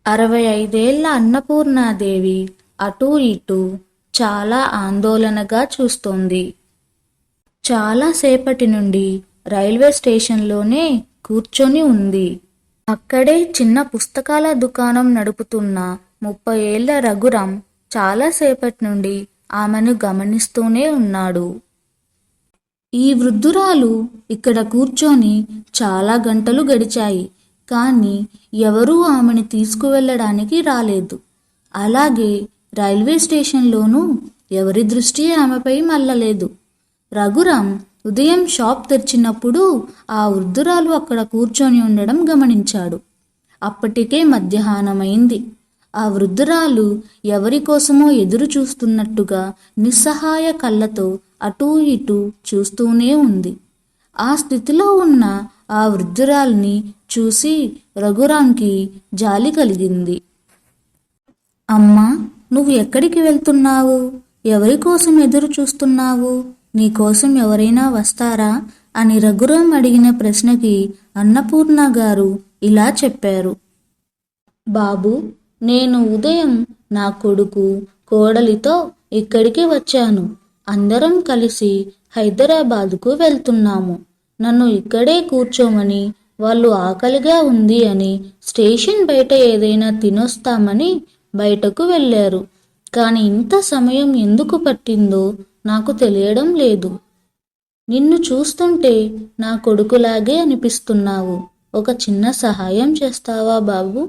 65 ఏళ్ల అన్నపూర్ణాదేవి అటూ ఇటూ చాలా ఆందోళనగా చూస్తోంది. చాలాసేపటి నుండి రైల్వే స్టేషన్లోనే కూర్చొని ఉంది. అక్కడే చిన్న పుస్తకాల దుకాణం నడుపుతున్న 30 ఏళ్ల రఘురాం చాలాసేపటి నుండి ఆమెను గమనిస్తూనే ఉన్నాడు. ఈ వృద్ధురాలు ఇక్కడ కూర్చొని చాలా గంటలు గడిచాయి. కానీ ఎవరూ ఆమెను తీసుకువెళ్ళడానికి రాలేదు. అలాగే రైల్వే స్టేషన్లోనూ ఎవరి దృష్టి ఆమెపై మళ్ళలేదు. రఘురాం ఉదయం షాప్ తెరిచినప్పుడు ఆ వృద్ధురాలు అక్కడ కూర్చొని ఉండడం గమనించాడు. అప్పటికే మధ్యాహ్నమైంది. ఆ వృద్ధురాలు ఎవరి కోసమో ఎదురు చూస్తున్నట్టుగా నిస్సహాయ కళ్ళతో అటూ ఇటూ చూస్తూనే ఉంది. ఆ స్థితిలో ఉన్న ఆ వృద్ధురాల్ని చూసి రఘురాంకి జాలి కలిగింది. అమ్మా, నువ్వు ఎక్కడికి వెళ్తున్నావు? ఎవరి కోసం ఎదురు చూస్తున్నావు? నీకోసం ఎవరైనా వస్తారా అని రఘురాం అడిగిన ప్రశ్నకి అన్నపూర్ణ గారు ఇలా చెప్పారు. బాబు, నేను ఉదయం నా కొడుకు కోడలితో ఇక్కడికి వచ్చాను. అందరం కలిసి హైదరాబాదుకు వెళ్తున్నాము. నన్ను ఇక్కడే కూర్చోమని, వాళ్ళు ఆకలిగా ఉంది అని స్టేషన్ బయట ఏదైనా తినొస్తామని బయటకు వెళ్ళారు. కానీ ఇంత సమయం ఎందుకు పట్టిందో నాకు తెలియడం లేదు. నిన్ను చూస్తుంటే నా కొడుకులాగే అనిపిస్తున్నావు. ఒక చిన్న సహాయం చేస్తావా బాబు?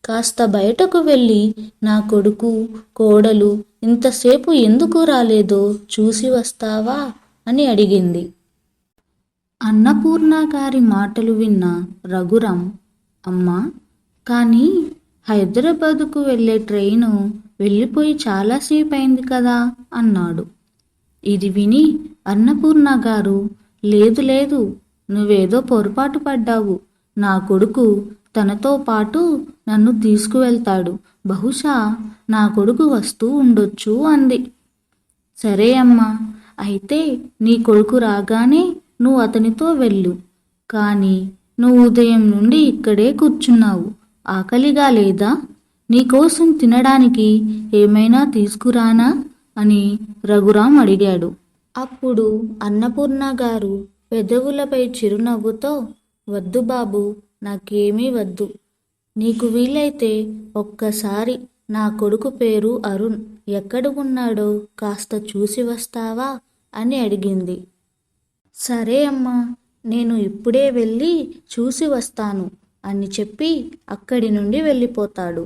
కాస్త బయటకు వెళ్ళి నా కొడుకు కోడలు ఇంతసేపు ఎందుకు రాలేదో చూసి వస్తావా అని అడిగింది. అన్నపూర్ణ గారి మాటలు విన్న రఘురాం, అమ్మా, కానీ హైదరాబాదుకు వెళ్ళే ట్రైను వెళ్ళిపోయి చాలాసేపు అయింది కదా అన్నాడు. ఇది విని అన్నపూర్ణ గారు, లేదు లేదు, నువ్వేదో పొరపాటు పడ్డావు. నా కొడుకు తనతో పాటు నన్ను తీసుకువెళ్తాడు. బహుశా నా కొడుకు వస్తూ ఉండొచ్చు అంది. సరే అమ్మా, అయితే నీ కొడుకు రాగానే నువ్వు అతనితో వెళ్ళు. కానీ నువ్వు ఉదయం నుండి ఇక్కడే కూర్చున్నావు. ఆకలిగా లేదా? నీకోసం తినడానికి ఏమైనా తీసుకురానా అని రఘురాం అడిగాడు. అప్పుడు అన్నపూర్ణ గారు పెదవులపై చిరునవ్వుతో, వద్దు బాబు, నాకేమీ వద్దు. నీకు వీలైతే ఒక్కసారి నా కొడుకు పేరు అరుణ్, ఎక్కడ ఉన్నాడో కాస్త చూసి వస్తావా అని అడిగింది. సరే అమ్మా, నేను ఇప్పుడే వెళ్ళి చూసి వస్తాను అని చెప్పి అక్కడి నుండి వెళ్ళిపోతాడు.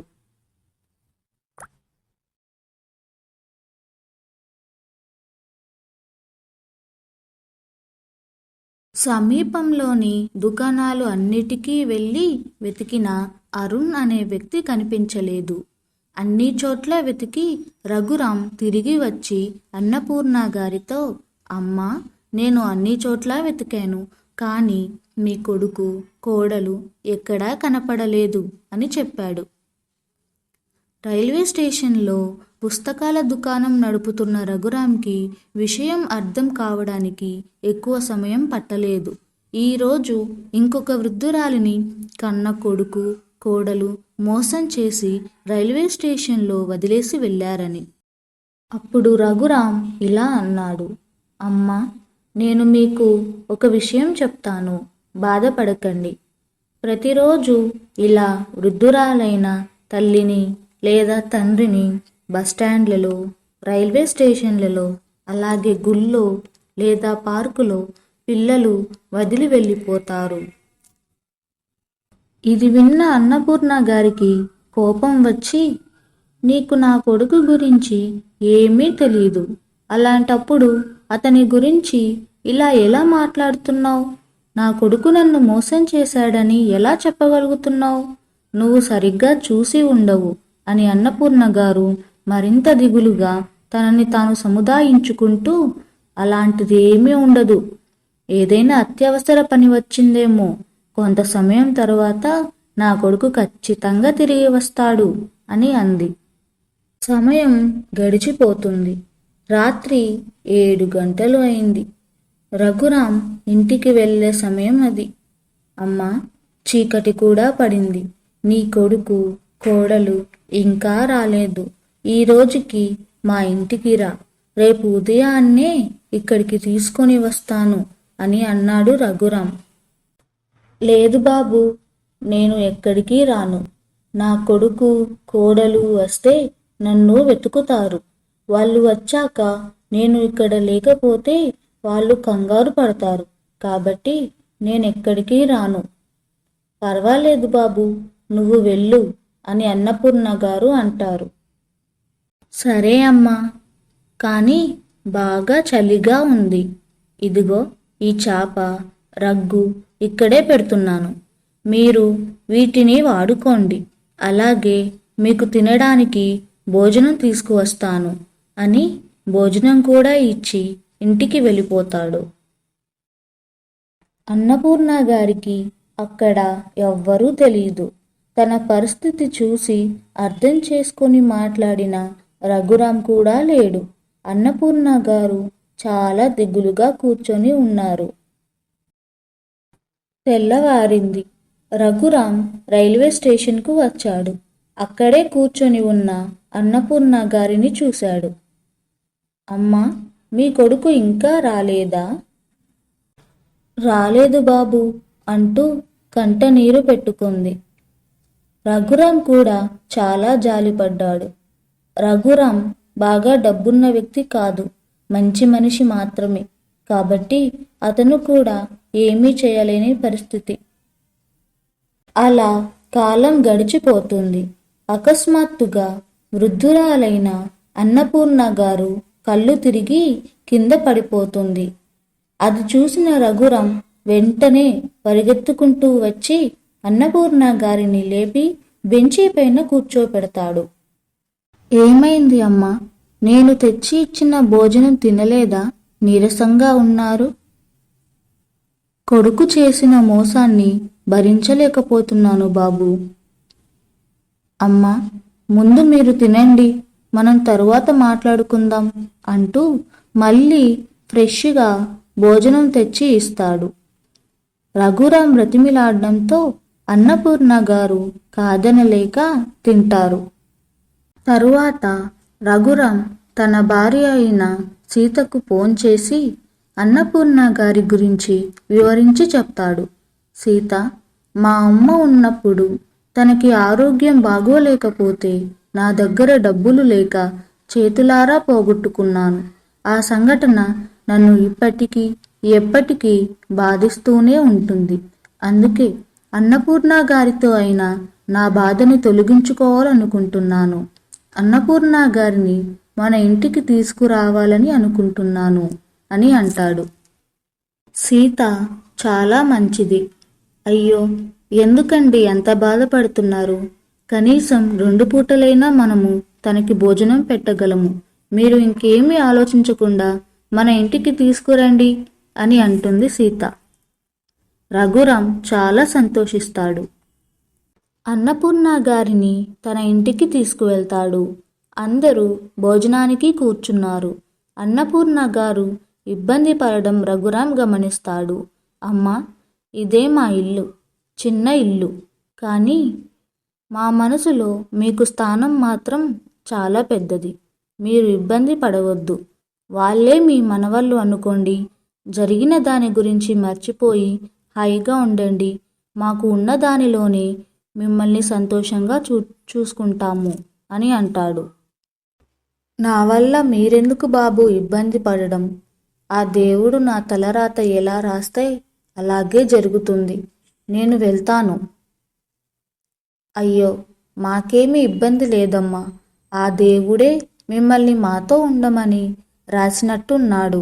సమీపంలోని దుకాణాలు అన్నిటికీ వెళ్ళి వెతికినా అరుణ్ అనే వ్యక్తి కనిపించలేదు. అన్ని చోట్ల వెతికి రఘురాం తిరిగి వచ్చి అన్నపూర్ణ గారితో, అమ్మా, నేను అన్ని చోట్ల వెతికాను, కానీ మీ కొడుకు కోడలు ఎక్కడా కనపడలేదు అని చెప్పాడు. రైల్వే స్టేషన్లో పుస్తకాల దుకాణం నడుపుతున్న రఘురాంకి విషయం అర్థం కావడానికి ఎక్కువ సమయం పట్టలేదు. ఈరోజు ఇంకొక వృద్ధురాలిని కన్న కొడుకు కోడలు మోసం చేసి రైల్వే స్టేషన్లో వదిలేసి వెళ్ళారని. అప్పుడు రఘురాం ఇలా అన్నాడు. అమ్మా, నేను మీకు ఒక విషయం చెప్తాను, బాధపడకండి. ప్రతిరోజు ఇలా వృద్ధురాలైన తల్లిని లేదా తండ్రిని బస్టాండ్లలో, రైల్వే స్టేషన్లలో, అలాగే గుళ్ళో లేదా పార్కులో పిల్లలు వదిలి వెళ్ళిపోతారు. ఇది విన్న అన్నపూర్ణ గారికి కోపం వచ్చి, నీకు నా కొడుకు గురించి ఏమీ తెలీదు. అలాంటప్పుడు అతని గురించి ఇలా ఎలా మాట్లాడుతున్నావు? నా కొడుకు నన్ను మోసం చేశాడని ఎలా చెప్పగలుగుతున్నావు? నువ్వు సరిగ్గా చూసి ఉండవు అని అన్నపూర్ణ గారు మరింత దిగులుగా తనని తాను సముదాయించుకుంటూ, అలాంటిది ఏమీ ఉండదు. ఏదైనా అత్యవసర పని వచ్చిందేమో. కొంత సమయం తర్వాత నా కొడుకు ఖచ్చితంగా తిరిగి వస్తాడు అని అంది. సమయం గడిచిపోతుంది. రాత్రి 7 గంటలు అయింది. రఘురాం ఇంటికి వెళ్ళే సమయం అది. అమ్మా, చీకటి కూడా పడింది. నీ కొడుకు కోడలు ఇంకా రాలేదు. ఈ రోజుకి మా ఇంటికి రా, రేపు ఉదయాన్నే ఇక్కడికి తీసుకొని వస్తాను అని అన్నాడు రఘురాం. లేదు బాబు, నేను ఎక్కడికి రాను. నా కొడుకు కోడలు వస్తే నన్ను వెతుకుతారు. వాళ్ళు వచ్చాక నేను ఇక్కడ లేకపోతే వాళ్ళు కంగారు పడతారు. కాబట్టి నేనెక్కడికి రాను. పర్వాలేదు బాబు, నువ్వు వెళ్ళు అని అన్నపూర్ణ గారు అంటారు. సరే అమ్మా, కానీ బాగా చలిగా ఉంది. ఇదిగో ఈ చాప, రగ్గు ఇక్కడే పెడుతున్నాను. మీరు వీటిని వాడుకోండి. అలాగే మీకు తినడానికి భోజనం తీసుకువస్తాను అని భోజనం కూడా ఇచ్చి ఇంటికి వెళ్ళిపోతాడు. అన్నపూర్ణ గారికి అక్కడ ఎవ్వరూ తెలియదు. తన పరిస్థితి చూసి అర్థం చేసుకొని మాట్లాడిన రఘురాం కూడా లేడు. అన్నపూర్ణ గారు చాలా దిగులుగా కూర్చొని ఉన్నారు. తెల్లవారింది. రఘురాం రైల్వే స్టేషన్కు వచ్చాడు. అక్కడే కూర్చొని ఉన్న అన్నపూర్ణ గారిని చూశాడు. అమ్మా, మీ కొడుకు ఇంకా రాలేదా? రాలేదు బాబు అంటూ కంట నీరు పెట్టుకుంది. రఘురాం కూడా చాలా జాలిపడ్డాడు. రఘురాం బాగా డబ్బున్న వ్యక్తి కాదు, మంచి మనిషి మాత్రమే. కాబట్టి అతను కూడా ఏమీ చేయలేని పరిస్థితి. అలా కాలం గడిచిపోతుంది. అకస్మాత్తుగా వృద్ధురాలైన అన్నపూర్ణ గారు కళ్ళు తిరిగి కింద పడిపోతుంది. అది చూసిన రఘురాం వెంటనే పరిగెత్తుకుంటూ వచ్చి అన్నపూర్ణ గారిని లేపి బెంచీ పైన కూర్చోపెడతాడు. ఏమైంది అమ్మా? నేను తెచ్చి ఇచ్చిన భోజనం తినలేదా? నీరసంగా ఉన్నారు. కొడుకు చేసిన మోసాన్ని భరించలేకపోతున్నాను బాబు. అమ్మా, ముందు మీరు తినండి, మనం తరువాత మాట్లాడుకుందాం అంటూ మళ్ళీ ఫ్రెష్గా భోజనం తెచ్చి ఇస్తాడు. రఘురాం బ్రతిమిలాడడంతో అన్నపూర్ణ గారు కాదనలేక తింటారు. తరువాత రఘురాం తన భార్య అయిన సీతకు ఫోన్ చేసి అన్నపూర్ణ గారి గురించి వివరించి చెప్తాడు. సీత, మా అమ్మ ఉన్నప్పుడు తనకి ఆరోగ్యం బాగోలేకపోతే నా దగ్గర డబ్బులు లేక చేతులారా పోగొట్టుకున్నాను. ఆ సంఘటన నన్ను ఇప్పటికీ ఎప్పటికీ బాధిస్తూనే ఉంటుంది. అందుకే అన్నపూర్ణ గారితో అయినా నా బాధని తొలగించుకోవాలనుకుంటున్నాను. అన్నపూర్ణ గారిని మన ఇంటికి తీసుకురావాలని అనుకుంటున్నాను అని అంటాడు. సీత చాలా మంచిది. అయ్యో, ఎందుకండి ఎంత బాధపడుతున్నారు? కనీసం 2 పూటలైనా మనము తనకి భోజనం పెట్టగలము. మీరు ఇంకేమీ ఆలోచించకుండా మన ఇంటికి తీసుకురండి అని అంటుంది సీత. రఘురాం చాలా సంతోషిస్తాడు. అన్నపూర్ణ గారిని తన ఇంటికి తీసుకువెళ్తాడు. అందరూ భోజనానికి కూర్చున్నారు. అన్నపూర్ణ గారు ఇబ్బంది పడడం రఘురాం గమనిస్తాడు. అమ్మా, ఇదే మా ఇల్లు, చిన్న ఇల్లు, కానీ మా మనసులో మీకు స్థానం మాత్రం చాలా పెద్దది. మీరు ఇబ్బంది పడవద్దు. వాళ్ళే మీ మనవళ్ళు అనుకోండి. జరిగిన దాని గురించి మర్చిపోయి హాయిగా ఉండండి. మాకు ఉన్న దానిలోనే మిమ్మల్ని సంతోషంగా చూసుకుంటాము అని అంటాడు. నా వల్ల మీరెందుకు బాబు ఇబ్బంది పడడం? ఆ దేవుడు నా తలరాత ఎలా రాస్తే అలాగే జరుగుతుంది. నేను వెళ్తాను. అయ్యో, మాకేమీ ఇబ్బంది లేదమ్మా. ఆ దేవుడే మిమ్మల్ని మాతో ఉండమని రాసినట్టున్నాడు.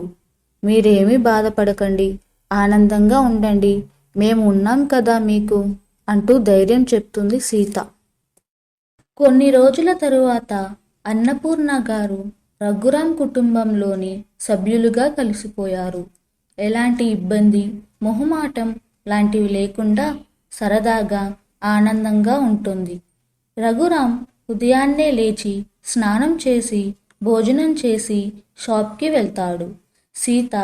మీరేమీ బాధపడకండి, ఆనందంగా ఉండండి. మేము ఉన్నాం కదా మీకు అంటూ ధైర్యం చెప్తుంది సీత. కొన్ని రోజుల తరువాత అన్నపూర్ణ గారు రఘురాం కుటుంబంలోని సభ్యులుగా కలిసిపోయారు. ఎలాంటి ఇబ్బంది, మొహమాటం లాంటివి లేకుండా సరదాగా ఆనందంగా ఉంటుంది. రఘురాం ఉదయాన్నే లేచి స్నానం చేసి భోజనం చేసి షాప్కి వెళ్తాడు. సీత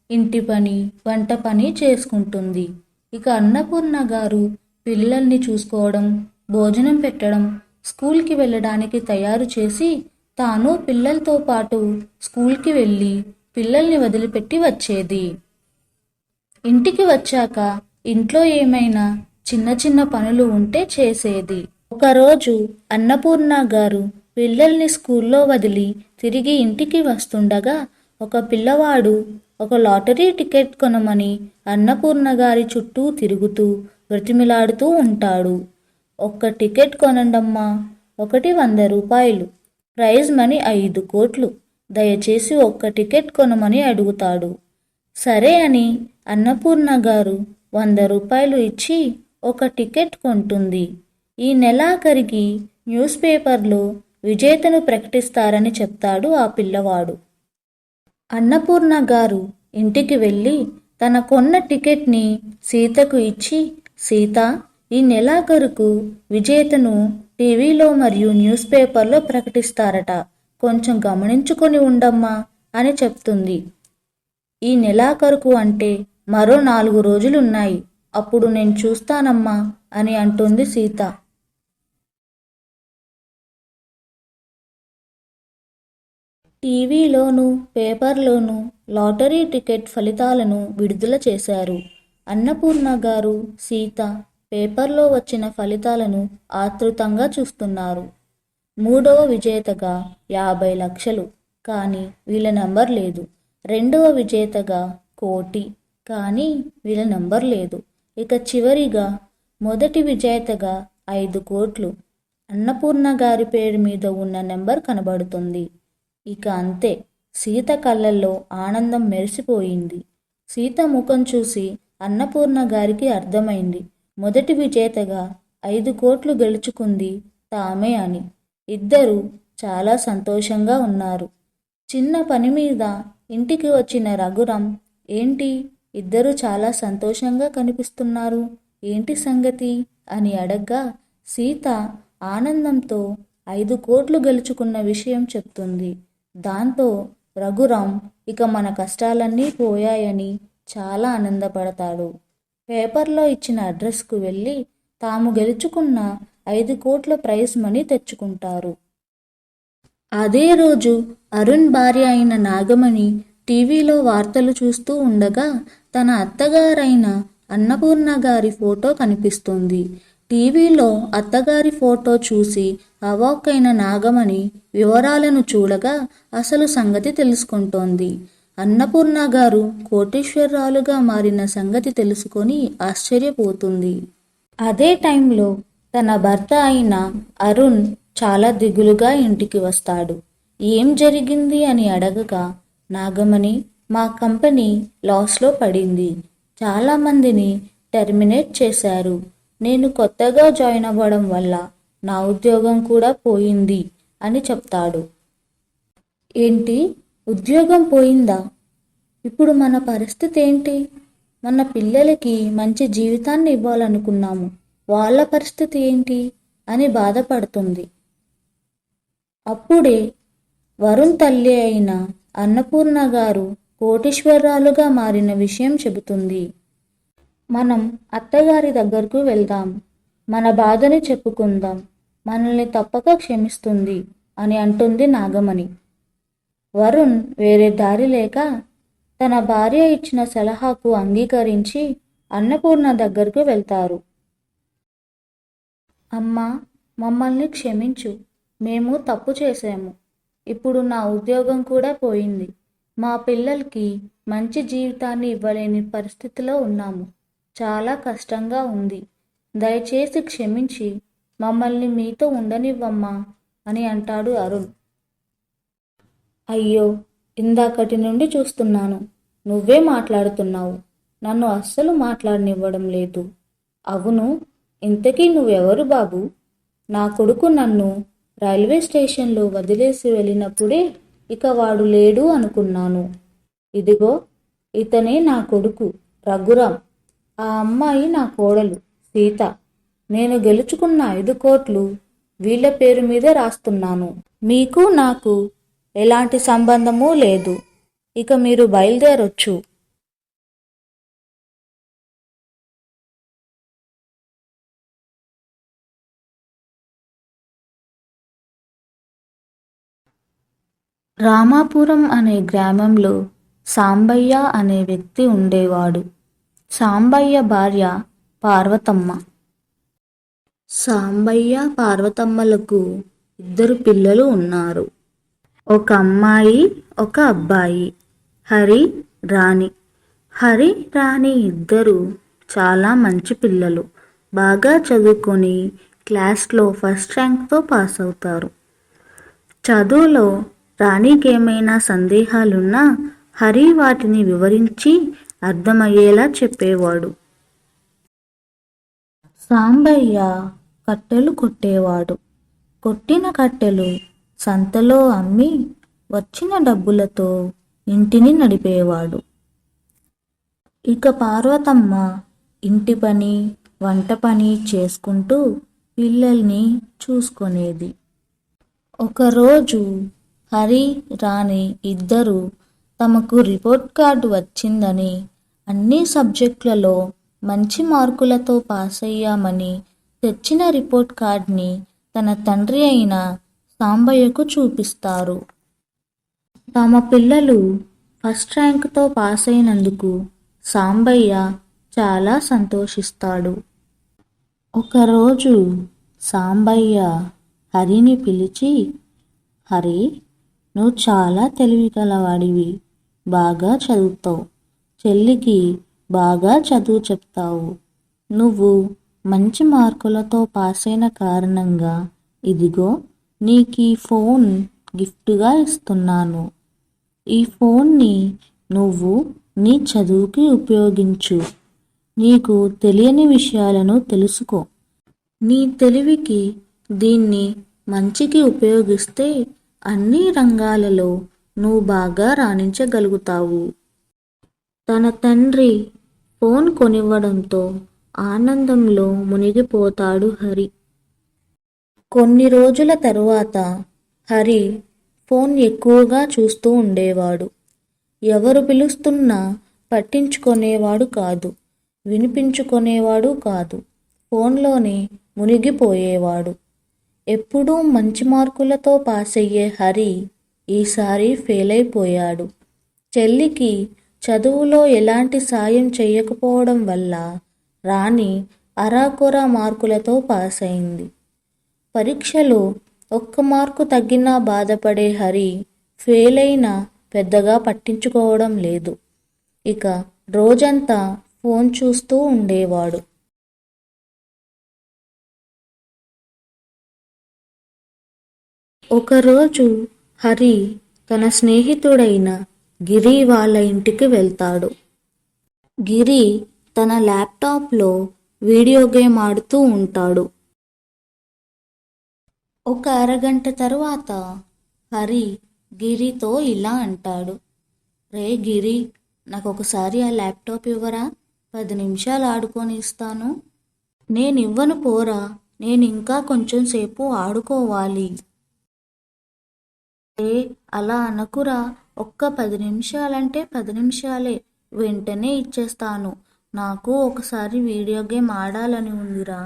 ఇంటి పని, వంట పని చేసుకుంటుంది. ఇక అన్నపూర్ణ గారు పిల్లల్ని చూసుకోవడం, భోజనం పెట్టడం, స్కూల్కి వెళ్ళడానికి తయారు చేసి తాను పిల్లలతో పాటు స్కూల్కి వెళ్ళి పిల్లల్ని వదిలిపెట్టి వచ్చేది. ఇంటికి వచ్చాక ఇంట్లో ఏమైనా చిన్న చిన్న పనులు ఉంటే చేసేది. ఒకరోజు అన్నపూర్ణ గారు పిల్లల్ని స్కూల్లో వదిలి తిరిగి ఇంటికి వస్తుండగా ఒక పిల్లవాడు ఒక లాటరీ టికెట్ కొనమని అన్నపూర్ణ గారి చుట్టూ తిరుగుతూ బ్రతిమిలాడుతూ ఉంటాడు. ఒక్క టికెట్ కొనండమ్మా, ఒకటి 100 రూపాయలు, ప్రైజ్ మనీ 5 కోట్లు, దయచేసి ఒక్క టికెట్ కొనమని అడుగుతాడు. సరే అని అన్నపూర్ణ గారు 100 రూపాయలు ఇచ్చి ఒక టికెట్ కొంటుంది. ఈ నెలాఖరికి న్యూస్ పేపర్లో విజేతను ప్రకటిస్తారని చెప్తాడు ఆ పిల్లవాడు. అన్నపూర్ణ గారు ఇంటికి వెళ్ళి తన కొన్న టికెట్ని సీతకు ఇచ్చి, సీత, ఈ నెలాఖరుకు విజేతను టీవీలో మరియు న్యూస్ పేపర్లో ప్రకటిస్తారట, కొంచెం గమనించుకొని ఉండమ్మా అని చెప్తుంది. ఈ నెలాఖరుకు అంటే మరో 4 రోజులున్నాయి, అప్పుడు నేను చూస్తానమ్మా అని అంటుంది సీత. టీవీలోనూ పేపర్లోనూ లాటరీ టికెట్ ఫలితాలను విడుదల చేశారు. అన్నపూర్ణ గారు, సీత పేపర్లో వచ్చిన ఫలితాలను ఆతృతంగా చూస్తున్నారు. 3వ విజేతగా 50 లక్షలు, కానీ వీళ్ళ నంబర్ లేదు. 2వ విజేతగా 1 కోటి, కానీ వీళ్ళ నంబర్ లేదు. ఇక చివరిగా మొదటి విజేతగా 5 కోట్లు, అన్నపూర్ణ గారి పేరు మీద ఉన్న నెంబర్ కనబడుతుంది. ఇక అంతే, సీత కళ్ళల్లో ఆనందం మెరిసిపోయింది. సీత ముఖం చూసి అన్నపూర్ణ గారికి అర్థమైంది, మొదటి విజేతగా 5 కోట్లు గెలుచుకుంది తామే అని. ఇద్దరూ చాలా సంతోషంగా ఉన్నారు. చిన్న పని మీద ఇంటికి వచ్చిన రఘురాం, ఏంటి ఇద్దరూ చాలా సంతోషంగా కనిపిస్తున్నారు, ఏంటి సంగతి అని అడగ్గా సీత ఆనందంతో 5 కోట్లు గెలుచుకున్న విషయం చెప్తుంది. దాంతో రఘురాం ఇక మన కష్టాలన్నీ పోయాయని చాలా ఆనందపడతాడు. పేపర్లో ఇచ్చిన అడ్రస్కు వెళ్ళి తాము గెలుచుకున్న 5 కోట్ల ప్రైజ్ మనీ తెచ్చుకుంటారు. అదే రోజు అరుణ్ భార్య అయిన నాగమణి టీవీలో వార్తలు చూస్తూ ఉండగా తన అత్తగారైన అన్నపూర్ణ గారి ఫోటో కనిపిస్తుంది. టీవీలో అత్తగారి ఫోటో చూసి అవాక్కైన నాగమణి వివరాలను చూడగా అసలు సంగతి తెలుసుకుంటోంది. అన్నపూర్ణ గారు కోటీశ్వరరాలుగా మారిన సంగతి తెలుసుకొని ఆశ్చర్యపోతుంది. అదే టైంలో తన భర్త అయిన అరుణ్ చాలా దిగులుగా ఇంటికి వస్తాడు. ఏం జరిగింది అని అడగగా, నాగమణి, మా కంపెనీ లాస్లో పడింది, చాలామందిని టెర్మినేట్ చేశారు, నేను కొత్తగా జాయిన్ అవ్వడం వల్ల నా ఉద్యోగం కూడా పోయింది అని చెప్తాడు. ఏంటి, ఉద్యోగం పోయిందా? ఇప్పుడు మన పరిస్థితి ఏంటి? మన పిల్లలకి మంచి జీవితాన్ని ఇవ్వాలనుకున్నాము, వాళ్ళ పరిస్థితి ఏంటి అని బాధపడుతుంది. అప్పుడే వరుణ్ తల్లి అయిన అన్నపూర్ణ గారు కోటీశ్వరరాలుగా మారిన విషయం చెబుతుంది. మనం అత్తగారి దగ్గరకు వెళ్దాం, మన బాధని చెప్పుకుందాం, మనల్ని తప్పక క్షమిస్తుంది అని అంటుంది నాగమణి. వరుణ్ వేరే దారి లేక తన భార్య ఇచ్చిన సలహాకు అంగీకరించి అన్నపూర్ణ దగ్గరకు వెళ్తారు. అమ్మా, మమ్మల్ని క్షమించు, మేము తప్పు చేశాము, ఇప్పుడు నా ఉద్యోగం కూడా పోయింది, మా పిల్లలకి మంచి జీవితాన్ని ఇవ్వలేని పరిస్థితిలో ఉన్నాము, చాలా కష్టంగా ఉంది, దయచేసి క్షమించి మమ్మల్ని మీతో ఉండనివ్వమ్మా అని అంటాడు అరుణ్. అయ్యో, ఇందాకటి నుండి చూస్తున్నాను, నువ్వే మాట్లాడుతున్నావు, నన్ను అస్సలు మాట్లాడనివ్వడం లేదు. అవును, ఇంతకీ నువ్వెవరు బాబు? నా కొడుకు నన్ను రైల్వే స్టేషన్లో వదిలేసి వెళ్ళినప్పుడే ఇక వాడు లేడు అనుకున్నాను. ఇదిగో ఇతనే నా కొడుకు రఘురాం, ఆ అమ్మాయి నా కోడలు సీత. నేను గెలుచుకున్న 5 కోట్లు వీళ్ళ పేరు మీద రాస్తున్నాను. మీకు నాకు ఎలాంటి సంబంధమూ లేదు. ఇక మీరు బయలుదేరొచ్చు. రామాపురం అనే గ్రామంలో సాంబయ్య అనే వ్యక్తి ఉండేవాడు. సాంబయ్య భార్య పార్వతమ్మ. సాంబయ్య పార్వతమ్మలకు 2 పిల్లలు ఉన్నారు. ఒక అమ్మాయి, ఒక అబ్బాయి. హరి, రాణి. హరి, రాణి ఇద్దరు చాలా మంచి పిల్లలు. బాగా చదువుకొని క్లాస్లో ఫస్ట్ ర్యాంక్తో పాస్ అవుతారు. చదువులో రాణికి ఏమైనా సందేహాలున్నా హరి వాటిని వివరించి అర్థమయ్యేలా చెప్పేవాడు. సాంబయ్య కట్టెలు కొట్టేవాడు. కొట్టిన కట్టెలు సంతలో అమ్మి వచ్చిన డబ్బులతో ఇంటిని నడిపేవాడు. ఇక పార్వతమ్మ ఇంటి పని, వంట పని చేసుకుంటూ పిల్లల్ని చూసుకునేది. ఒకరోజు హరి, రాణి ఇద్దరు తమకు రిపోర్ట్ కార్డు వచ్చిందని, అన్ని సబ్జెక్టులలో మంచి మార్కులతో పాస్ అయ్యామని తెచ్చిన రిపోర్ట్ కార్డ్ని తన తండ్రి అయిన సాంబయ్యకు చూపిస్తారు. తమ పిల్లలు ఫస్ట్ ర్యాంక్తో పాస్ అయినందుకు సాంబయ్య చాలా సంతోషిస్తాడు. ఒకరోజు సాంబయ్య హరిని పిలిచి, హరి, నువ్వు చాలా తెలివిగలవాడివి, బాగా చదువుతావు, చెల్లికి బాగా చదువు చెప్తావు. నువ్వు మంచి మార్కులతో పాస్ అయిన కారణంగా ఇదిగో నీకు ఈ ఫోన్ గిఫ్ట్గా ఇస్తున్నాను. ఈ ఫోన్ని నువ్వు నీ చదువుకి ఉపయోగించు. నీకు తెలియని విషయాలను తెలుసుకో. నీ తెలివికి దీన్ని మంచికి ఉపయోగిస్తే అన్ని రంగాలలో నువ్వు బాగా రాణించగలుగుతావు. తన తండ్రి ఫోన్ కొనివ్వడంతో ఆనందంలో మునిగిపోతాడు హరి. కొన్ని రోజుల తరువాత హరి ఫోన్ ఎక్కువగా చూస్తూ ఉండేవాడు. ఎవరు పిలుస్తున్నా పట్టించుకునేవాడు కాదు, వినిపించుకునేవాడు కాదు. ఫోన్లోనే మునిగిపోయేవాడు. ఎప్పుడూ మంచి మార్కులతో పాస్ అయ్యే హరి ఈసారి ఫెయిల్ అయిపోయాడు. చెల్లికి చదువులో ఎలాంటి సాయం చేయకపోవడం వల్ల రాణి అరాకొరా మార్కులతో పాస్ అయింది. పరీక్షలో 1 మార్కు తగ్గినా బాధపడే హరి ఫెయిల్ అయినా పెద్దగా పట్టించుకోవడం లేదు. ఇక రోజంతా ఫోన్ చూస్తూ ఉండేవాడు. ఒకరోజు హరి తన స్నేహితుడైన గిరి వాళ్ళ ఇంటికి వెళ్తాడు. గిరి తన ల్యాప్టాప్లో వీడియో గేమ్ ఆడుతూ ఉంటాడు. ఒక అరగంట తరువాత హరి గిరితో ఇలా అంటాడు, రే గిరి, నాకు ఒకసారి ఆ ల్యాప్టాప్ ఇవ్వరా, 10 నిమిషాలు ఆడుకొని ఇస్తాను. నేను ఇవ్వను పోరా, నేను ఇంకా కొంచెం సేపు ఆడుకోవాలి. అలా అనకురా, ఒక్క 10 నిమిషాలంటే 10 నిమిషాలే, వెంటనే ఇచ్చేస్తాను. నాకు ఒకసారి వీడియో గేమ్ ఆడాలని ఉందిరా.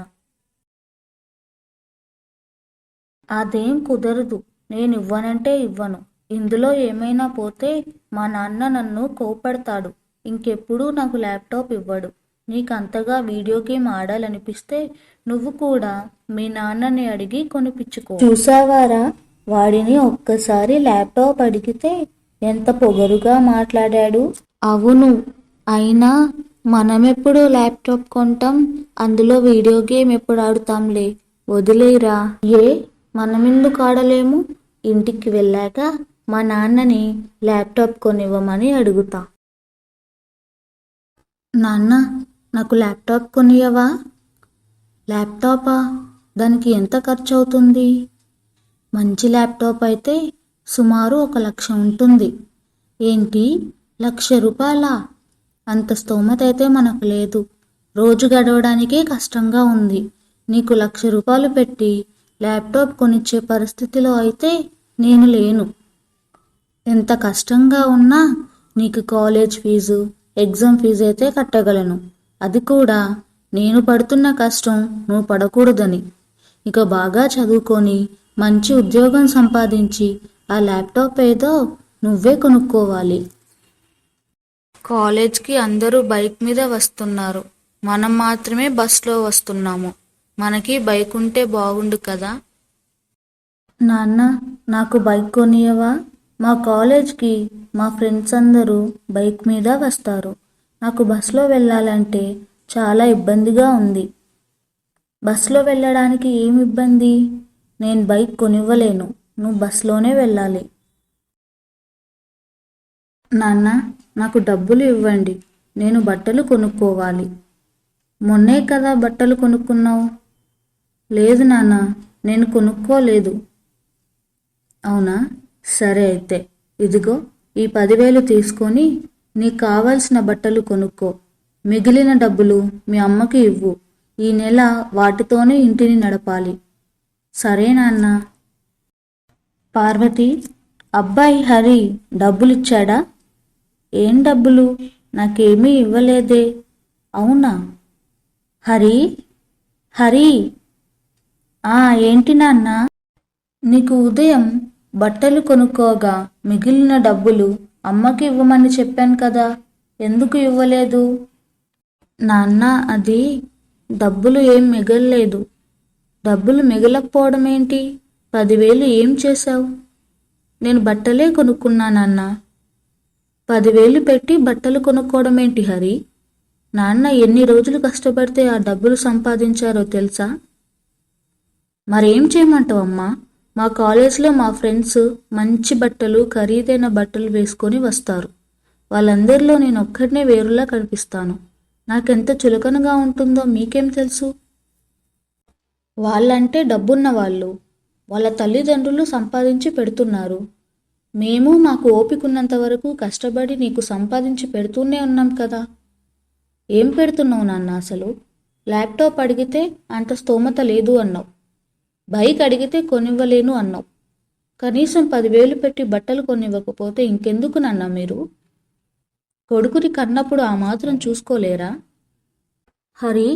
అదేం కుదరదు, నేను ఇవ్వనంటే ఇవ్వను. ఇందులో ఏమైనా పోతే మా నాన్న నన్ను కోపడతాడు. ఇంకెప్పుడూ నాకు ల్యాప్టాప్ ఇవ్వడు. నీకు అంతగా వీడియో గేమ్ ఆడాలనిపిస్తే నువ్వు కూడా మీ నాన్నని అడిగి కొనిపించుకో. చూసావారా, వాడిని ఒక్కసారి ల్యాప్టాప్ అడిగితే ఎంత పొగరుగా మాట్లాడాడు. అవును, అయినా మనమెప్పుడు ల్యాప్టాప్ కొంటాం, అందులో వీడియో గేమ్ ఎప్పుడు ఆడుతాంలే, వదిలేరా. మనమెందుకు ఆడలేము? ఇంటికి వెళ్ళాక మా నాన్నని ల్యాప్టాప్ కొనివ్వమని అడుగుతా. నాన్న, నాకు ల్యాప్టాప్ కొనియవా? ల్యాప్టాపా? దానికి ఎంత ఖర్చు అవుతుంది? మంచి ల్యాప్టాప్ అయితే సుమారు 1,00,000 ఉంటుంది. ఏంటి, 1,00,000 రూపాయలా? అంత స్తోమత అయితే మనకు లేదు. రోజు గడవడానికే కష్టంగా ఉంది. నీకు 1,00,000 రూపాయలు పెట్టి ల్యాప్టాప్ కొనిచ్చే పరిస్థితిలో అయితే నేను లేను. ఎంత కష్టంగా ఉన్నా నీకు కాలేజ్ ఫీజు, ఎగ్జామ్ ఫీజు అయితే కట్టగలను. అది కూడా నేను పడుతున్న కష్టం నువ్వు పడకూడదని. ఇక బాగా చదువుకొని మంచి ఉద్యోగం సంపాదించి ఆ ల్యాప్టాప్ ఏదో నువ్వే కొనుక్కోవాలి. కాలేజ్కి అందరూ బైక్ మీద వస్తున్నారు, మనం మాత్రమే బస్లో వస్తున్నాము. మనకి బైక్ ఉంటే బాగుండు కదా. నాన్న, నాకు బైక్ కొనియవా? మా కాలేజ్కి మా ఫ్రెండ్స్ అందరూ బైక్ మీద వస్తారు. నాకు బస్లో వెళ్ళాలంటే చాలా ఇబ్బందిగా ఉంది. బస్లో వెళ్ళడానికి ఏమి ఇబ్బంది? నేను బైక్ కొనివ్వలేను, నువ్వు బస్లోనే వెళ్ళాలి. నాన్న, నాకు డబ్బులు ఇవ్వండి, నేను బట్టలు కొనుక్కోవాలి. మొన్నే కదా బట్టలు కొనుక్కున్నావు. లేదు నాన్న, నేను కొనుక్కోలేదు. అవునా, సరే అయితే ఇదిగో ఈ 10,000 తీసుకొని నీకు కావాల్సిన బట్టలు కొనుక్కో. మిగిలిన డబ్బులు మీ అమ్మకి ఇవ్వు. ఈ నెల వాటితోనే ఇంటిని నడపాలి. సరే నాన్న. పార్వతి, అబ్బాయి హరి డబ్బులిచ్చాడా? ఏం డబ్బులు? నాకేమీ ఇవ్వలేదే. అవునా? హరి, హరి. ఏంటి నాన్న? నీకు ఉదయం బట్టలు కొనుక్కోగా మిగిలిన డబ్బులు అమ్మకి ఇవ్వమని చెప్పాను కదా, ఎందుకు ఇవ్వలేదు? నాన్న, అది డబ్బులు ఏం మిగల్లేదు. డబ్బులు మిగలకపోవడం ఏంటి? 10,000 ఏం చేశావు? నేను బట్టలే కొనుక్కున్నానన్నా. 10,000 పెట్టి బట్టలు కొనుక్కోవడం ఏంటి హరి? నాన్న ఎన్ని రోజులు కష్టపడితే ఆ డబ్బులు సంపాదించారో తెలుసా? మరేం చేయమంటావమ్మా? మా కాలేజ్లో మా ఫ్రెండ్స్ మంచి బట్టలు, ఖరీదైన బట్టలు వేసుకొని వస్తారు. వాళ్ళందరిలో నేను ఒక్కడినే వేరులా కనిపిస్తాను. నాకెంత చులకనగా ఉంటుందో మీకేం తెలుసు? వాళ్ళంటే డబ్బున్న వాళ్ళు, వాళ్ళ తల్లిదండ్రులు సంపాదించి పెడుతున్నారు. మేము మాకు ఓపికన్నంత వరకు కష్టపడి నీకు సంపాదించి పెడుతూనే ఉన్నాం కదా. ఏం పెడుతున్నావు నాన్న అసలు? ల్యాప్టాప్ అడిగితే అంత స్తోమత లేదు అన్నావు. బైక్ అడిగితే కొనివ్వలేను అన్నావు. కనీసం 10,000 పెట్టి బట్టలు కొనివ్వకపోతే ఇంకెందుకు నాన్న మీరు? కొడుకుని కన్నప్పుడు ఆ మాత్రం చూసుకోలేరా? హరి,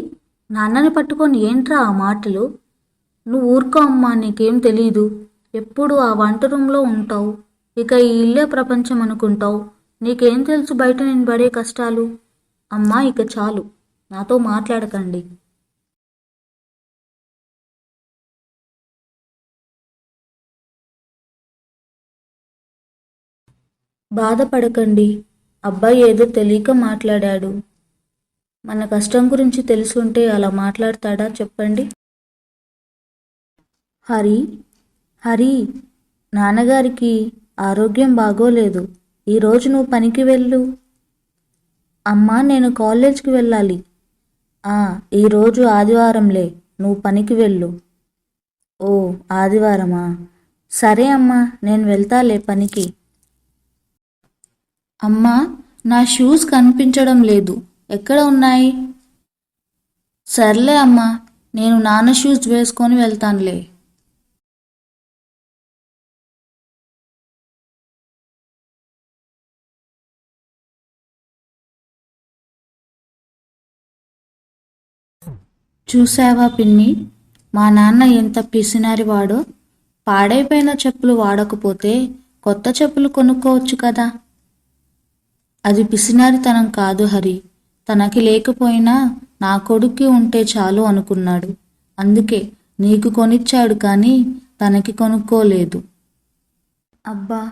నాన్నని పట్టుకొని ఏంట్రా ఆ మాటలు? నువ్వు ఊరుకో అమ్మా, నీకేం తెలీదు. ఎప్పుడు ఆ వంట రూమ్లో ఉంటావు, ఇక ఈ ఇల్లే ప్రపంచం అనుకుంటావు. నీకేం తెలుసు బయట నేను పడే కష్టాలు? అమ్మా, ఇక చాలు, నాతో మాట్లాడకండి. బాధపడకండి, అబ్బాయి ఏదో తెలియక మాట్లాడాడు. మన కష్టం గురించి తెలుసుంటే అలా మాట్లాడతాడా చెప్పండి? హరి, హరి, నాన్నగారికి ఆరోగ్యం బాగోలేదు, ఈరోజు నువ్వు పనికి వెళ్ళు. అమ్మా, నేను కాలేజ్కి వెళ్ళాలి. ఈరోజు ఆదివారంలే, నువ్వు పనికి వెళ్ళు. ఓ, ఆదివారమా? సరే అమ్మా, నేను వెళ్తాలే పనికి. అమ్మా, నా షూస్ కనిపించడం లేదు, ఎక్కడ ఉన్నాయి? సర్లే అమ్మా, నేను నాన్న షూస్ వేసుకొని వెళ్తానులే. చూసావా పిన్ని, మా నాన్న ఎంత పిసినారివాడో. పాడైపోయిన చెప్పులు వాడకపోతే కొత్త చెప్పులు కొనుక్కోవచ్చు కదా. అది పిసినారితనం కాదు హరి. తనకి లేకపోయినా నా కొడుక్కి ఉంటే చాలు అనుకున్నాడు. అందుకే నీకు కొనిచ్చాడు కానీ తనకి కొనుక్కోలేదు. అబ్బా,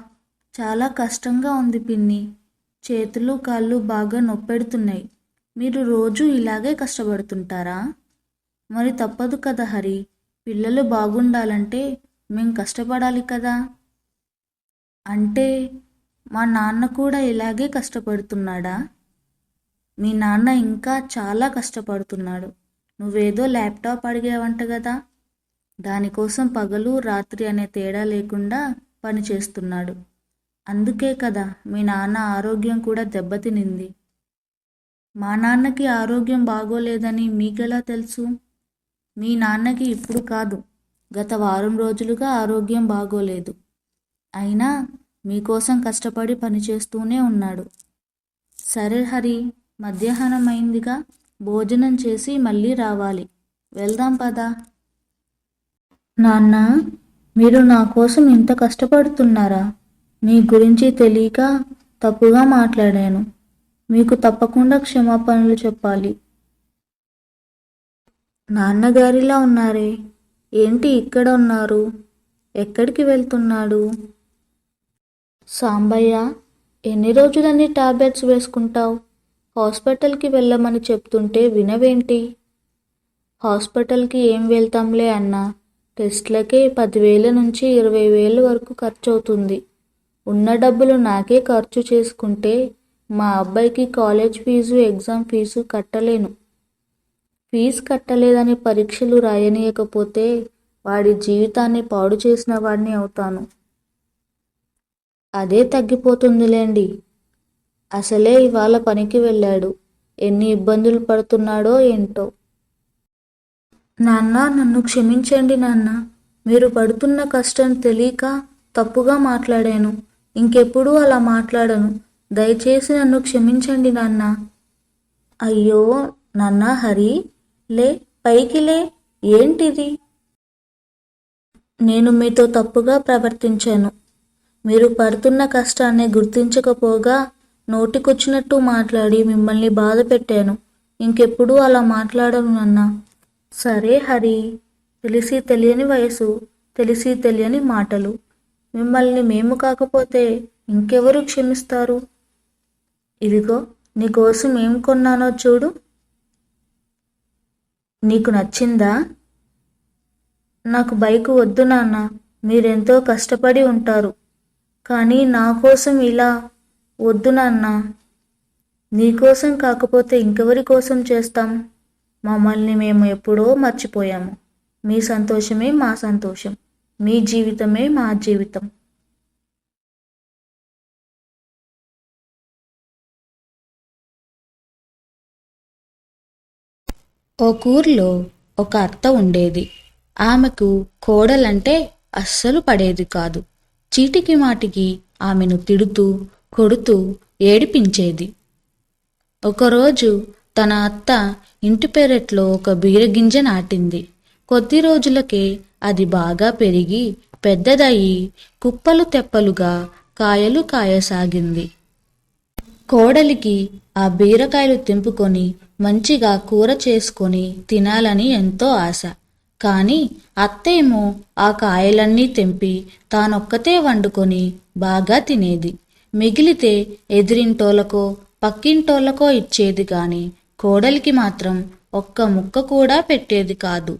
చాలా కష్టంగా ఉంది పిన్ని. చేతులు కాళ్ళు బాగా నొప్పెడుతున్నాయి. మీరు రోజూ ఇలాగే కష్టపడుతుంటారా? మరి తప్పదు కదా హరి. పిల్లలు బాగుండాలంటే మేం కష్టపడాలి కదా. అంటే మా నాన్న కూడా ఇలాగే కష్టపడుతున్నాడా? మీ నాన్న ఇంకా చాలా కష్టపడుతున్నాడు. నువ్వేదో ల్యాప్టాప్ అడిగావంట కదా, దానికోసం పగలు రాత్రి అనే తేడా లేకుండా పని చేస్తున్నాడు. అందుకే కదా మీ నాన్న ఆరోగ్యం కూడా దెబ్బతినింది. మా నాన్నకి ఆరోగ్యం బాగోలేదని మీకెలా తెలుసు? మీ నాన్నకి ఇప్పుడు కాదు, గత వారం రోజులుగా ఆరోగ్యం బాగోలేదు. అయినా మీకోసం కష్టపడి పనిచేస్తూనే ఉన్నాడు. సరే హరి, మధ్యాహ్నం అయిందిగా, భోజనం చేసి మళ్ళీ రావాలి. వెళ్దాం పదా. నాన్న, మీరు నా కోసం ఇంత కష్టపడుతున్నారా? మీ గురించి తెలియక తప్పుగా మాట్లాడాను. మీకు తప్పకుండా క్షమాపణలు చెప్పాలి. నాన్నగారిలా ఉన్నారే, ఏంటి ఇక్కడ ఉన్నారు? ఎక్కడికి వెళ్తున్నాడు? సాంబయ్య, ఎన్ని రోజులన్నీ టాబ్లెట్స్ వేసుకుంటావు? హాస్పిటల్కి వెళ్ళమని చెప్తుంటే వినవేంటి? హాస్పిటల్కి ఏం వెళ్తాంలే అన్నా, టెస్ట్లకే 10,000 నుంచి 20,000 వరకు ఖర్చు అవుతుంది. ఉన్న డబ్బులు నాకే ఖర్చు చేసుకుంటే మా అబ్బాయికి కాలేజ్ ఫీజు, ఎగ్జామ్ ఫీజు కట్టలేను. ఫీజు కట్టలేదని పరీక్షలు రాయనీయకపోతే వాడి జీవితాన్ని పాడు చేసిన వాడిని అవుతాను. అదే తగ్గిపోతుందిలేండి. అసలే ఇవాళ పనికి వెళ్ళాడు. ఎన్ని ఇబ్బందులు పడుతున్నాడో ఏంటో. నాన్న, నన్ను క్షమించండి నాన్న. మీరు పడుతున్న కష్టం తెలియక తప్పుగా మాట్లాడాను. ఇంకెప్పుడూ అలా మాట్లాడను. దయచేసి నన్ను క్షమించండి నాన్న. అయ్యో నాన్న హరి, లే, పైకి లే. ఏంటిది? నేను మీతో తప్పుగా ప్రవర్తించాను. మీరు పడుతున్న కష్టాన్ని గుర్తించకపోగా నోటికొచ్చినట్టు మాట్లాడి మిమ్మల్ని బాధ పెట్టాను. ఇంకెప్పుడూ అలా మాట్లాడను నాన్న. సరే హరి, తెలిసి తెలియని వయసు, తెలిసి తెలియని మాటలు. మిమ్మల్ని మేము కాకపోతే ఇంకెవరు క్షమిస్తారు? ఇదిగో నీకోసం ఏం కొన్నానో చూడు. నీకు నచ్చిందా? నాకు బైక్ వద్దు నాన్న. మీరెంతో కష్టపడి ఉంటారు. కానీ నా కోసం ఇలా వద్దు నాన్న. నీకోసం కాకపోతే ఇంకెవరి కోసం చేస్తాం? మమ్మల్ని మేము ఎప్పుడో మర్చిపోయాము. మీ సంతోషమే మా సంతోషం. మీ జీవితమే మా జీవితం. ఓ ఊర్లో ఒక అత్త ఉండేది. ఆమెకు కోడలంటే అస్సలు పడేది కాదు. చీటికి మాటికి ఆమెను తిడుతూ, కొడుతూ ఏడిపించేది. ఒకరోజు తన అత్త ఇంటి పెరట్లో ఒక బీరగింజ నాటింది. కొద్ది రోజులకే అది బాగా పెరిగి పెద్దదయ్యి కుప్పలు తెప్పలుగా కాయలు కాయసాగింది. కోడలికి ఆ బీరకాయలు తెంపుకొని మంచిగా కూర చేసుకొని తినాలని ఎంతో ఆశ. కాని అత్తేమో ఆ కాయలన్నీ తెంపి తానొక్కతే వండుకొని బాగా తినేది. మిగిలితే ఎదిరింటోళ్ళకో పక్కింటోళ్ళకో ఇచ్చేది గాని కోడలికి మాత్రం ఒక్క ముక్క కూడా పెట్టేది కాదు.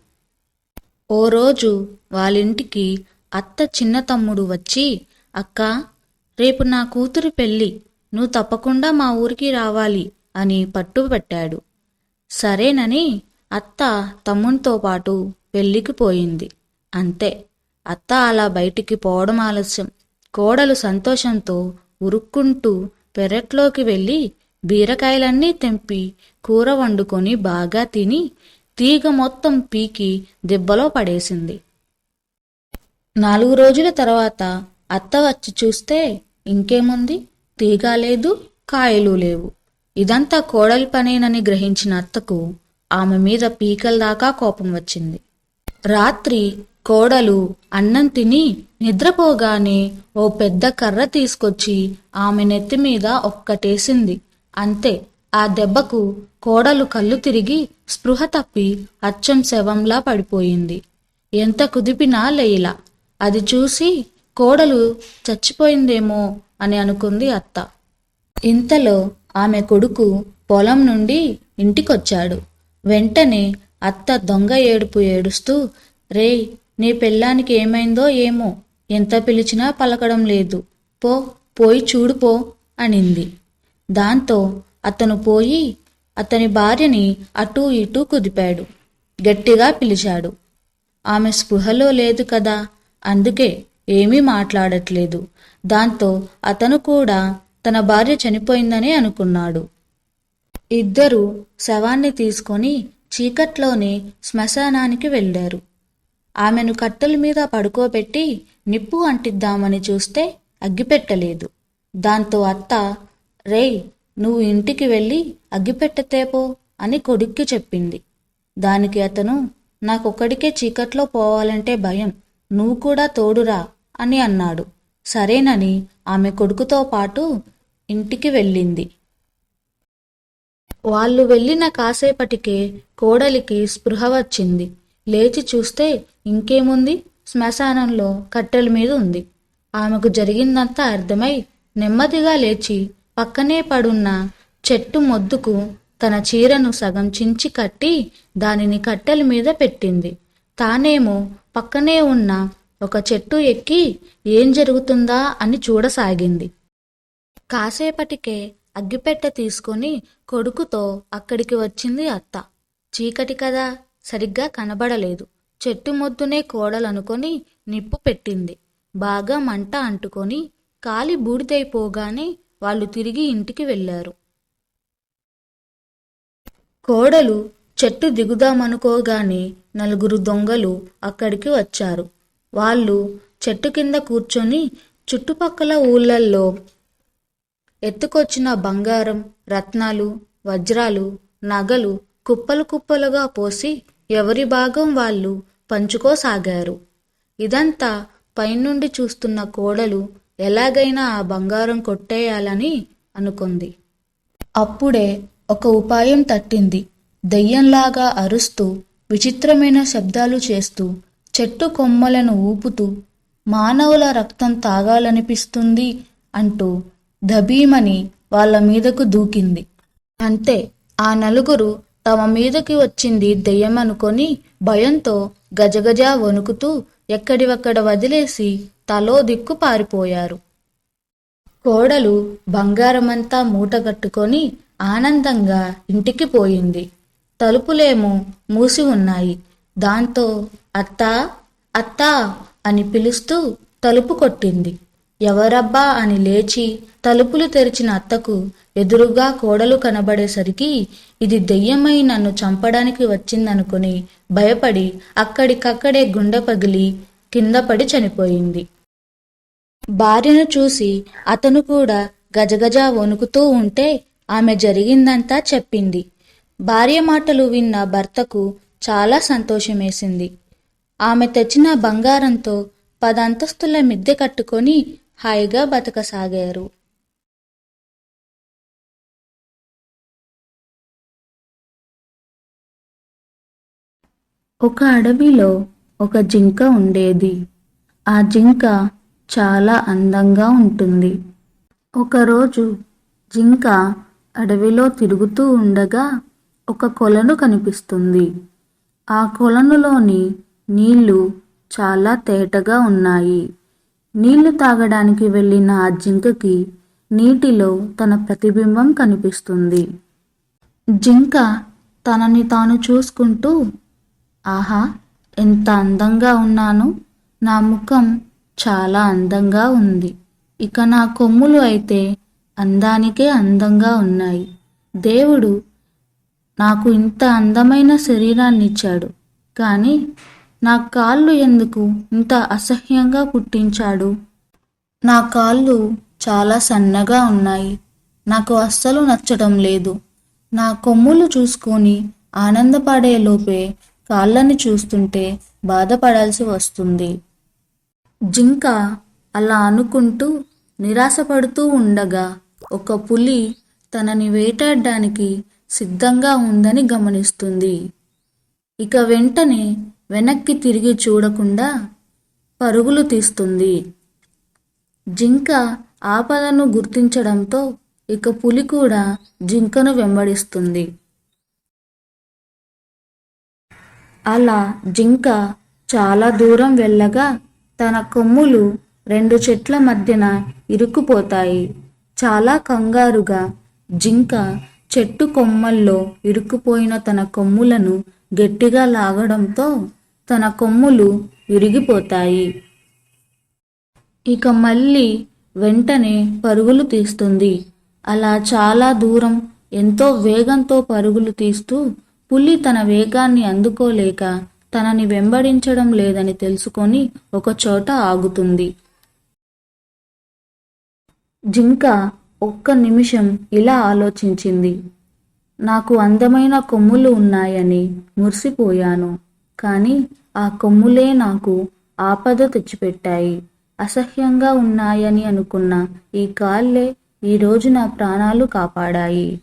ఓ రోజు వాళ్ళింటికి అత్త చిన్న తమ్ముడు వచ్చి, అక్కా, రేపు నా కూతురు పెళ్ళి, నువ్వు తప్పకుండా మా ఊరికి రావాలి అని పట్టుబట్టాడు. సరేనని అత్త తమ్మునితో పాటు పెళ్ళికి పోయింది. అంతే, అత్త అలా బయటికి పోవడం ఆలస్యం. కోడలు సంతోషంతో ఉరుక్కుంటూ పెరట్లోకి వెళ్ళి బీరకాయలన్నీ తెంపి కూర వండుకొని బాగా తిని తీగ మొత్తం పీకి దెబ్బలో పడేసింది. 4 రోజుల తర్వాత అత్త వచ్చి చూస్తే ఇంకేముంది, తీగ లేదు, కాయలు లేవు. ఇదంతా కోడలి పనేనని గ్రహించిన అత్తకు ఆమె మీద పీకల దాకా కోపం వచ్చింది. రాత్రి కోడలు అన్నం తిని నిద్రపోగానే ఓ పెద్ద కర్ర తీసుకొచ్చి ఆమె నెత్తి మీద ఒక్కటేసింది. అంతే, ఆ దెబ్బకు కోడలు కళ్ళు తిరిగి స్పృహ తప్పి అచ్చం శవంలా పడిపోయింది. ఎంత కుదిపినా లేయిలా. అది చూసి కోడలు చచ్చిపోయిందేమో అని అనుకుంది అత్త. ఇంతలో ఆమె కొడుకు పొలం నుండి ఇంటికొచ్చాడు. వెంటనే అత్త దొంగ ఏడుపు ఏడుస్తూ, రేయ్, నీ పెళ్ళానికి ఏమైందో ఏమో, ఎంత పిలిచినా పలకడం లేదు, పోయి చూడుపో అనింది. దాంతో అతను పోయి అతని భార్యని అటూ ఇటూ కుదిపాడు. గట్టిగా పిలిచాడు. ఆమె స్పృహలో లేదు కదా, అందుకే ఏమీ మాట్లాడట్లేదు. దాంతో అతను కూడా తన భార్య చనిపోయిందనే అనుకున్నాడు. ఇద్దరూ శవాన్ని తీసుకొని చీకట్లోనే శ్మశానానికి వెళ్ళారు. ఆమెను కట్టెల మీద పడుకోబెట్టి నిప్పు అంటిద్దామని చూస్తే అగ్గిపెట్టలేదు. దాంతో అత్త, రేయ్, నువ్వు ఇంటికి వెళ్ళి అగ్గిపెట్టతేపో అని కొడుక్కి చెప్పింది. దానికి అతను, నాకొక్కడికే చీకట్లో పోవాలంటే భయం, నువ్వు కూడా తోడురా అని అన్నాడు. సరేనని ఆమె కొడుకుతో పాటు ఇంటికి వెళ్ళింది. వాళ్ళు వెళ్ళిన కాసేపటికే కోడలికి స్పృహ వచ్చింది. లేచి చూస్తే ఇంకేముంది, శ్మశానంలో కట్టెల మీద ఉంది. ఆమెకు జరిగిందంతా అర్థమై నెమ్మదిగా లేచి పక్కనే పడున్న చెట్టు మొద్దుకు తన చీరను సగం చించి కట్టి దానిని కట్టెల మీద పెట్టింది. తానేమో పక్కనే ఉన్న ఒక చెట్టు ఎక్కి ఏం జరుగుతుందా అని చూడసాగింది. కాసేపటికే అగ్గిపెట్టె తీసుకొని కొడుకుతో అక్కడికి వచ్చింది అత్త. చీకటి కదా, సరిగ్గా కనబడలేదు. చెట్టు మొద్దునే కోడలనుకొని నిప్పు పెట్టింది. బాగా మంట అంటుకొని కాలి బూడిదైపోగానే వాళ్ళు తిరిగి ఇంటికి వెళ్ళారు. కోడలు చెట్టు దిగుదామనుకోగానే నలుగురు దొంగలు అక్కడికి వచ్చారు. వాళ్ళు చెట్టు కింద కూర్చొని చుట్టుపక్కల ఊళ్ళల్లో ఎత్తుకొచ్చిన బంగారం, రత్నాలు, వజ్రాలు, నగలు కుప్పలు కుప్పలుగా పోసి ఎవరి భాగం వాళ్ళు పంచుకోసాగారు. ఇదంతా పైనుండి చూస్తున్న కోడలు ఎలాగైనా ఆ బంగారం కొట్టేయాలని అనుకుంది. అప్పుడే ఒక ఉపాయం తట్టింది. దెయ్యంలాగా అరుస్తూ విచిత్రమైన శబ్దాలు చేస్తూ చెట్టు కొమ్మలను ఊపుతూ మానవుల రక్తం తాగాలనిపిస్తుంది అంటూ దబీమని వాళ్ళ మీదకు దూకింది. అంతే, ఆ నలుగురు తమ మీదకి వచ్చింది దెయ్యమనుకొని భయంతో గజగజ వణుకుతూ ఎక్కడివక్కడ వదిలేసి తలో దిక్కు పారిపోయారు. కోడలు బంగారమంతా మూటగట్టుకొని ఆనందంగా ఇంటికి పోయింది. తలుపులేమో మూసి ఉన్నాయి. దాంతో అత్తా అత్తా అని పిలుస్తూ తలుపు కొట్టింది. ఎవరబ్బా అని లేచి తలుపులు తెరిచిన అత్తకు ఎదురుగా కోడలు కనబడేసరికి ఇది దెయ్యమై నన్ను చంపడానికి వచ్చిందనుకుని భయపడి అక్కడికక్కడే గుండె పగిలి కింద పడి చనిపోయింది. భార్యను చూసి అతను కూడా గజగజ వణుకుతూ ఉంటే ఆమె జరిగిందంతా చెప్పింది. భార్య మాటలు విన్న భర్తకు చాలా సంతోషమేసింది. ఆమె తెచ్చిన బంగారంతో 10 అంతస్తుల మిద్దె కట్టుకొని హాయిగా బతకసాగారు. ఒక అడవిలో ఒక జింక ఉండేది. ఆ జింక చాలా అందంగా ఉంటుంది. ఒకరోజు జింక అడవిలో తిరుగుతూ ఉండగా ఒక కొలను కనిపిస్తుంది. ఆ కొలనులోని నీళ్లు చాలా తేటగా ఉన్నాయి. నీళ్లు తాగడానికి వెళ్ళిన ఆ జింకకి నీటిలో తన ప్రతిబింబం కనిపిస్తుంది. జింక తనని తాను చూసుకుంటూ, ఆహా, ఎంత అందంగా ఉన్నాను, నా ముఖం చాలా అందంగా ఉంది, ఇక నా కొమ్ములు అయితే అందానికే అందంగా ఉన్నాయి. దేవుడు నాకు ఇంత అందమైన శరీరాన్ని ఇచ్చాడు, కానీ నా కాళ్ళు ఎందుకు ఇంత అసహ్యంగా పుట్టించాడు? నా కాళ్ళు చాలా సన్నగా ఉన్నాయి, నాకు అస్సలు నచ్చడం లేదు. నా కొమ్ములు చూసుకొని ఆనందపడే లోపే కాళ్ళని చూస్తుంటే బాధపడాల్సి వస్తుంది. జింక అలా అనుకుంటూ నిరాశపడుతూ ఉండగా ఒక పులి తనని వేటాడడానికి సిద్ధంగా ఉందని గమనిస్తుంది. ఇక వెంటనే వెనక్కి తిరిగి చూడకుండా పరుగులు తీస్తుంది. జింక ఆపదను గుర్తించడంతో ఇక పులి కూడా జింకను వెంబడిస్తుంది. అలా జింక చాలా దూరం వెళ్ళగా తన కొమ్ములు 2 చెట్ల మధ్యన ఇరుక్కుపోతాయి. చాలా కంగారుగా జింక చెట్టు కొమ్మల్లో ఇరుక్కుపోయిన తన కొమ్ములను గట్టిగా లాగడంతో తన కొమ్ములు విరిగిపోతాయి. ఇక మళ్ళీ వెంటనే పరుగులు తీస్తుంది. అలా చాలా దూరం ఎంతో వేగంతో పరుగులు తీస్తూ పులి తన వేగాన్ని అందుకోలేక తనని వెంబడించడం లేదని తెలుసుకొని ఒక చోట ఆగుతుంది. జింక ఒక్క నిమిషం ఇలా ఆలోచించింది. నాకు అందమైన కొమ్ములు ఉన్నాయని మురిసిపోయాను, కానీ ఆ కొమ్ములే నాకు ఆపద తెచ్చిపెట్టాయి. అసహ్యంగా ఉన్నాయని అనుకున్న ఈ కాళ్ళే ఈరోజు నా ప్రాణాలు కాపాడాయి.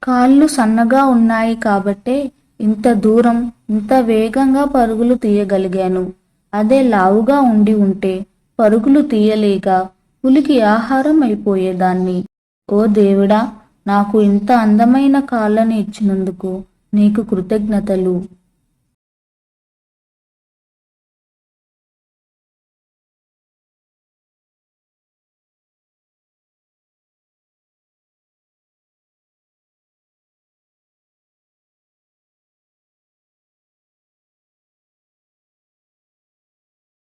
కాళ్ళు సన్నగా ఉన్నాయి కాబట్టే ఇంత దూరం ఇంత వేగంగా పరుగులు తీయగలిగాను. అదే లావుగా ఉండి ఉంటే పరుగులు తీయలేక పులికి ఆహారం అయిపోయేదాన్ని. ఓ దేవుడా, నాకు ఇంత అందమైన కాళ్ళని ఇచ్చినందుకు నీకు కృతజ్ఞతలు.